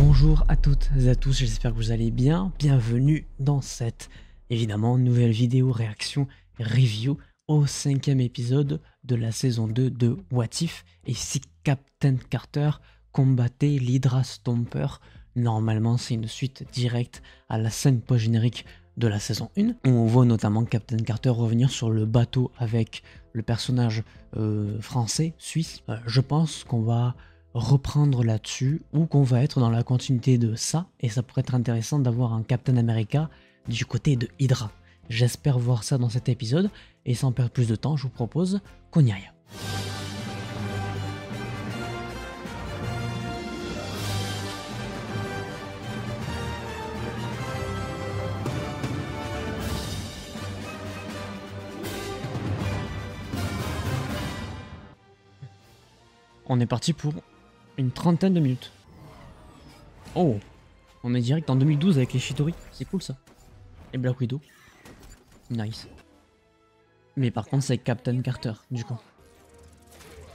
Bonjour à toutes et à tous, j'espère que vous allez bien. Bienvenue dans cette, évidemment, nouvelle vidéo réaction review au 5e épisode de la saison 2 de What If. Et si Captain Carter combattait l'Hydra Stomper, normalement c'est une suite directe à la scène post-générique de la saison 1. On voit notamment Captain Carter revenir sur le bateau avec le personnage français, suisse. Je pense qu'on va reprendre là-dessus ou qu'on va être dans la continuité de ça, et ça pourrait être intéressant d'avoir un Captain America du côté de Hydra. J'espère voir ça dans cet épisode, et sans perdre plus de temps, je vous propose qu'on y aille. On est parti pour une trentaine de minutes. Oh, on est direct en 2012 avec les Shitori, c'est cool ça. Et Black Widow, nice. Mais par contre c'est Captain Carter du coup.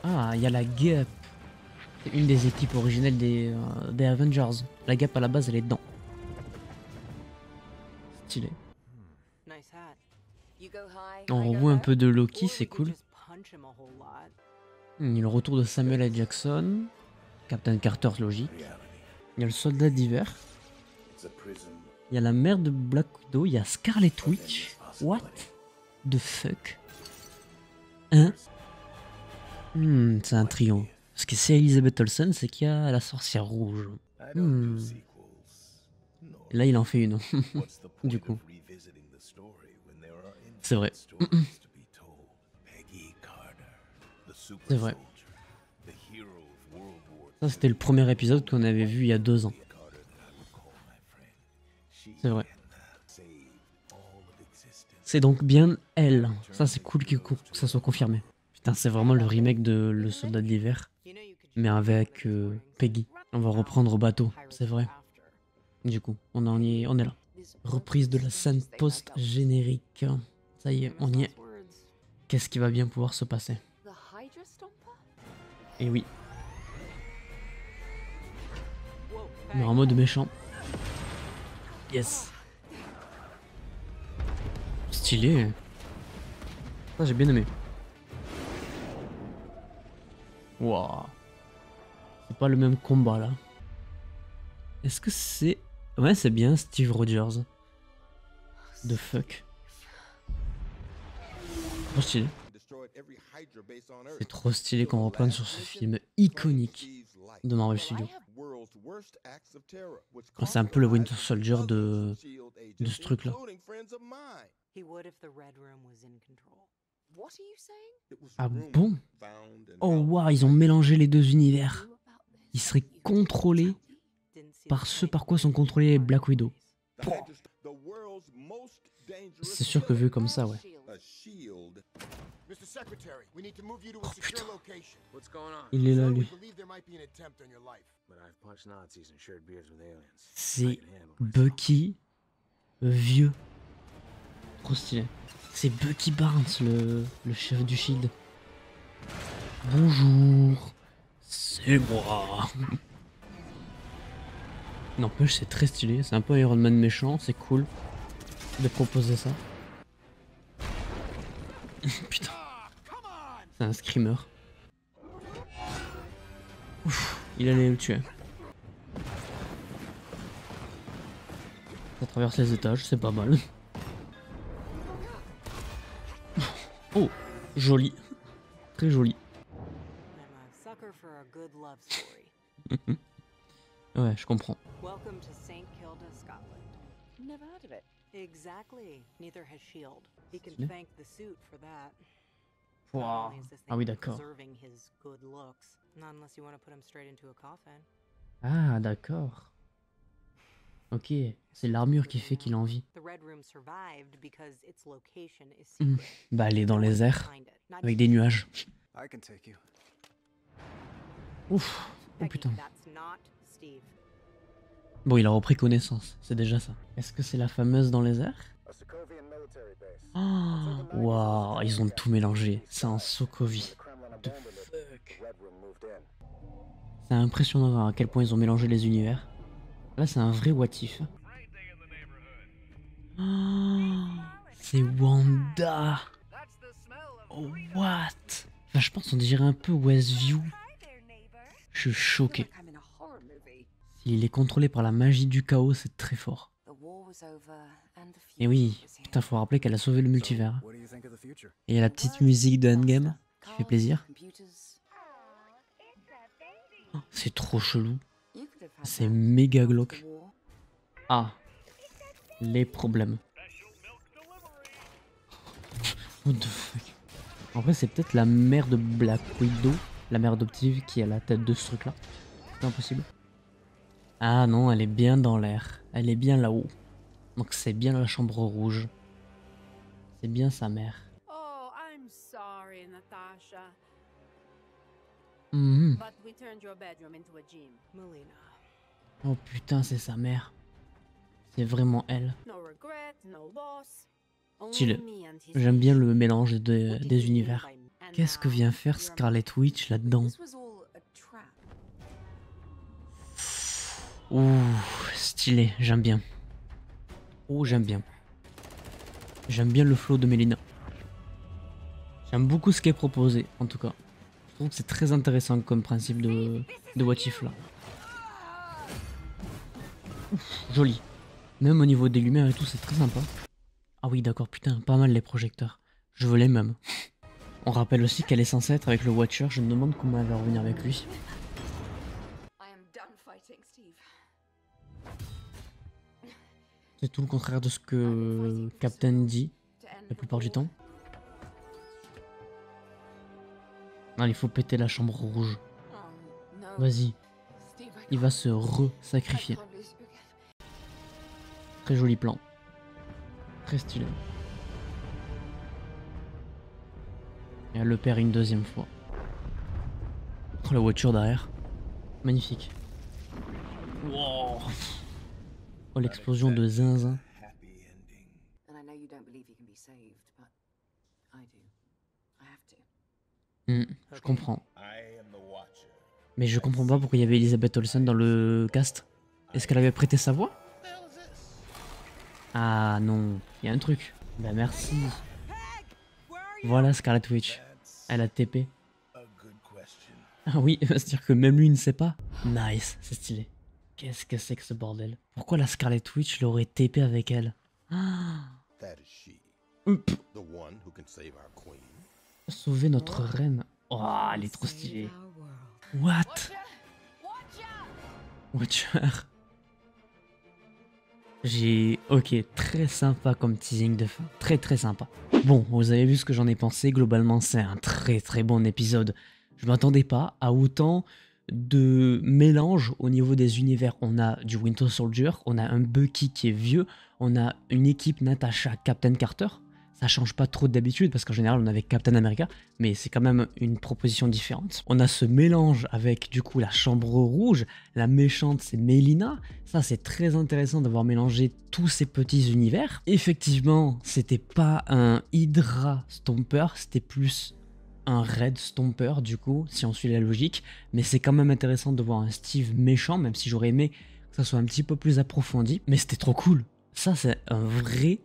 Ah, il y a la Gap. C'est une des équipes originelles des Avengers. La Gap à la base elle est dedans. Stylé. On revoit un peu de Loki, c'est cool. Il y a le retour de Samuel L. Jackson. Captain Carter, logique. Il y a le soldat d'hiver. Il y a la mère de Black Widow. Il y a Scarlet Witch. What the fuck? Hein? C'est un trio. Parce que c'est Elizabeth Olsen, c'est qu'il y a la sorcière rouge. Là, il en fait une. Du coup. C'est vrai. C'est vrai. Ça, c'était le premier épisode qu'on avait vu il y a 2 ans. C'est vrai. C'est donc bien elle. Ça, c'est cool que ça soit confirmé. Putain, c'est vraiment le remake de Le Soldat de l'Hiver. Mais avec Peggy. On va reprendre au bateau, c'est vrai. Du coup, on est là. Reprise de la scène post-générique. Ça y est, on y est. Qu'est-ce qui va bien pouvoir se passer? Et oui. Mais en mode méchant. Yes. Stylé. Ça j'ai bien aimé. Waouh. C'est pas le même combat là. Est-ce que c'est... Ouais, c'est bien Steve Rogers. The fuck. Trop stylé. C'est trop stylé qu'on reprenne sur ce film iconique de Marvel Studios. C'est un peu le Winter Soldier de ce truc là. Ah bon? Oh waouh, ils ont mélangé les deux univers. Ils seraient contrôlés par ce par quoi sont contrôlés Black Widow. C'est sûr que vu comme ça, ouais. Oh putain. Il est là, lui. C'est Bucky vieux. Trop stylé. C'est Bucky Barnes, le chef du Shield. Bonjour. C'est moi. N'empêche, c'est très stylé. C'est un peu Iron Man méchant. C'est cool de proposer ça. Putain. C'est un screamer. Ouf, il allait le tuer. Ça traverse les étages, c'est pas mal. Oh, joli. Très joli. Ouais, je comprends. Wow. Ah oui, d'accord. Ah, d'accord. Ok, c'est l'armure qui fait qu'il en vit. Bah, elle est dans les airs, avec des nuages. Ouf, oh putain. Bon, il a repris connaissance, c'est déjà ça. Est-ce que c'est la fameuse dans les airs? Oh, waouh, ils ont tout mélangé. C'est un Sokovie. The fuck. C'est impressionnant à quel point ils ont mélangé les univers. Là, c'est un vrai what if. Oh, c'est Wanda. Oh, what? Enfin, je pense qu'on dirait un peu Westview. Je suis choqué. S'il est contrôlé par la magie du chaos, c'est très fort. Et oui, putain, faut rappeler qu'elle a sauvé le multivers. Et il y a la petite musique de Endgame qui fait plaisir. Oh, c'est trop chelou. C'est méga glauque. Ah, les problèmes. What the fuck? En vrai, c'est peut-être la mère de Black Widow, la mère adoptive qui a la tête de ce truc-là. C'est impossible. Ah non, elle est bien dans l'air. Elle est bien là-haut. Donc c'est bien la chambre rouge. C'est bien sa mère. Oh, I'm sorry, Natasha. Mhm. But we turned your bedroom into a gym. Melina. Oh putain, c'est sa mère. C'est vraiment elle. No regret, no loss. Stylé. J'aime bien le mélange des univers. Qu'est-ce que vient faire Scarlet Witch là-dedans? Ouh, stylé, j'aime bien. Oh, j'aime bien. J'aime bien le flow de Melina. J'aime beaucoup ce qui est proposé, en tout cas. Je trouve que c'est très intéressant comme principe de what if là. Ouf, joli. Même au niveau des lumières et tout, c'est très sympa. Ah oui, d'accord, putain, pas mal les projecteurs. Je veux les mêmes. On rappelle aussi qu'elle est censée être avec le Watcher. Je me demande comment elle va revenir avec lui. C'est tout le contraire de ce que Captain dit la plupart du temps. Allez, il faut péter la chambre rouge. Vas-y. Il va se re-sacrifier. Très joli plan. Très stylé. Et elle le perd une deuxième fois. Oh, la voiture derrière. Magnifique. Wow. Oh, l'explosion de zinzin. Je comprends. Mais je comprends pas pourquoi il y avait Elizabeth Olsen dans le cast. Est-ce qu'elle avait prêté sa voix? Ah non, il y a un truc. Bah merci. Voilà Scarlet Witch. Elle a TP. Ah oui, c'est-à-dire que même lui ne sait pas. Nice, c'est stylé. Qu'est-ce que c'est que ce bordel? Pourquoi la Scarlet Witch l'aurait TP avec elle? Sauver notre reine. Oh, elle est trop stylée. What? Watcher. Ok, très sympa comme teasing de fin. Très très sympa. Bon, vous avez vu ce que j'en ai pensé. Globalement, c'est un très très bon épisode. Je m'attendais pas à autant de mélange au niveau des univers. On a du Winter Soldier, on a un Bucky qui est vieux, on a une équipe Natasha, Captain Carter. Ça change pas trop d'habitude parce qu'en général on avait Captain America, mais c'est quand même une proposition différente. On a ce mélange avec du coup la chambre rouge, la méchante c'est Melina. Ça c'est très intéressant d'avoir mélangé tous ces petits univers. Effectivement, c'était pas un Hydra Stomper, c'était plus un Red Stomper du coup, si on suit la logique. Mais c'est quand même intéressant de voir un Steve méchant, même si j'aurais aimé que ça soit un petit peu plus approfondi. Mais c'était trop cool. Ça c'est un vrai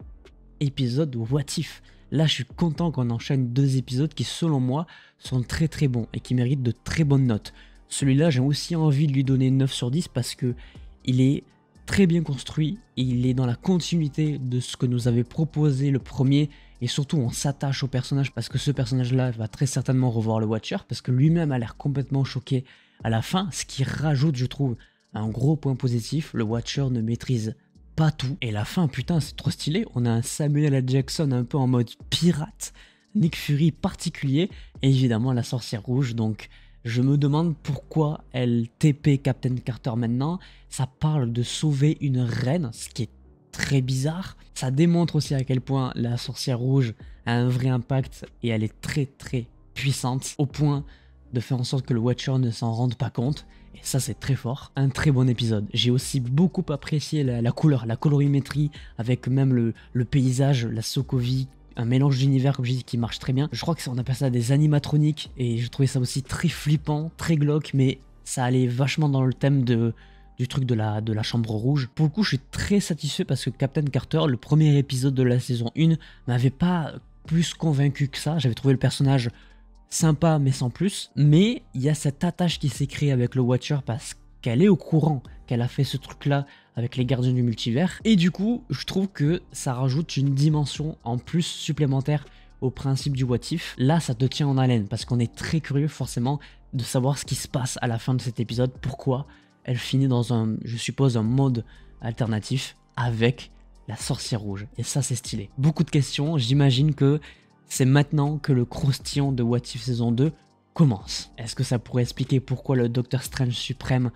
épisode what if. Là je suis content qu'on enchaîne deux épisodes qui selon moi sont très très bons et qui méritent de très bonnes notes. Celui-là j'ai aussi envie de lui donner 9 sur 10 parce que il est très bien construit et il est dans la continuité de ce que nous avait proposé le premier, et surtout on s'attache au personnage parce que ce personnage là va très certainement revoir le Watcher parce que lui-même a l'air complètement choqué à la fin, ce qui rajoute je trouve un gros point positif. Le Watcher ne maîtrise pas tout. Et la fin, putain, c'est trop stylé. On a un Samuel L. Jackson un peu en mode pirate, Nick Fury particulier, et évidemment la sorcière rouge. Donc je me demande pourquoi elle TP Captain Carter maintenant. Ça parle de sauver une reine, ce qui est très bizarre. Ça démontre aussi à quel point la sorcière rouge a un vrai impact et elle est très très puissante au point de faire en sorte que le Watcher ne s'en rende pas compte. Et ça c'est très fort, un très bon épisode. J'ai aussi beaucoup apprécié la couleur, la colorimétrie, avec même le paysage, la Sokovie, un mélange d'univers comme j'ai dit qui marche très bien. Je crois qu'on appelle ça des animatroniques et je trouvais ça aussi très flippant, très glauque, mais ça allait vachement dans le thème du du truc de la chambre rouge. Pour le coup, je suis très satisfait parce que Captain Carter, le premier épisode de la saison 1, m'avait pas plus convaincu que ça. J'avais trouvé le personnage sympa mais sans plus. Mais il y a cette attache qui s'est créée avec le Watcher parce qu'elle est au courant qu'elle a fait ce truc-là avec les gardiens du multivers. Et du coup, je trouve que ça rajoute une dimension en plus supplémentaire au principe du what if. Là, ça te tient en haleine parce qu'on est très curieux forcément de savoir ce qui se passe à la fin de cet épisode, pourquoi elle finit dans un, je suppose, un mode alternatif avec la sorcière rouge. Et ça, c'est stylé. Beaucoup de questions, j'imagine que c'est maintenant que le croustillant de What If saison 2 commence. Est-ce que ça pourrait expliquer pourquoi le Docteur Strange suprême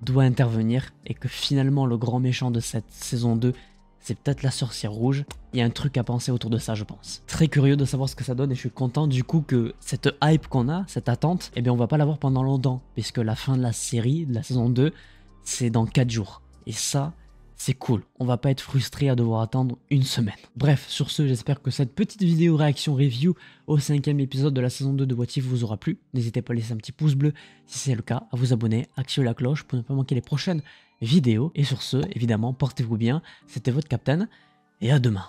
doit intervenir et que finalement le grand méchant de cette saison 2 c'est peut-être la sorcière rouge? Il y a un truc à penser autour de ça, je pense. Très curieux de savoir ce que ça donne et je suis content du coup que cette hype qu'on a, cette attente, eh bien on va pas l'avoir pendant longtemps puisque la fin de la série, de la saison 2, c'est dans 4 jours. Et ça, c'est cool. On va pas être frustré à devoir attendre une semaine. Bref, sur ce, j'espère que cette petite vidéo réaction review au 5e épisode de la saison 2 de What If vous aura plu. N'hésitez pas à laisser un petit pouce bleu si c'est le cas, à vous abonner, activer la cloche pour ne pas manquer les prochaines vidéos. Et sur ce, évidemment, portez-vous bien. C'était votre Captain et à demain.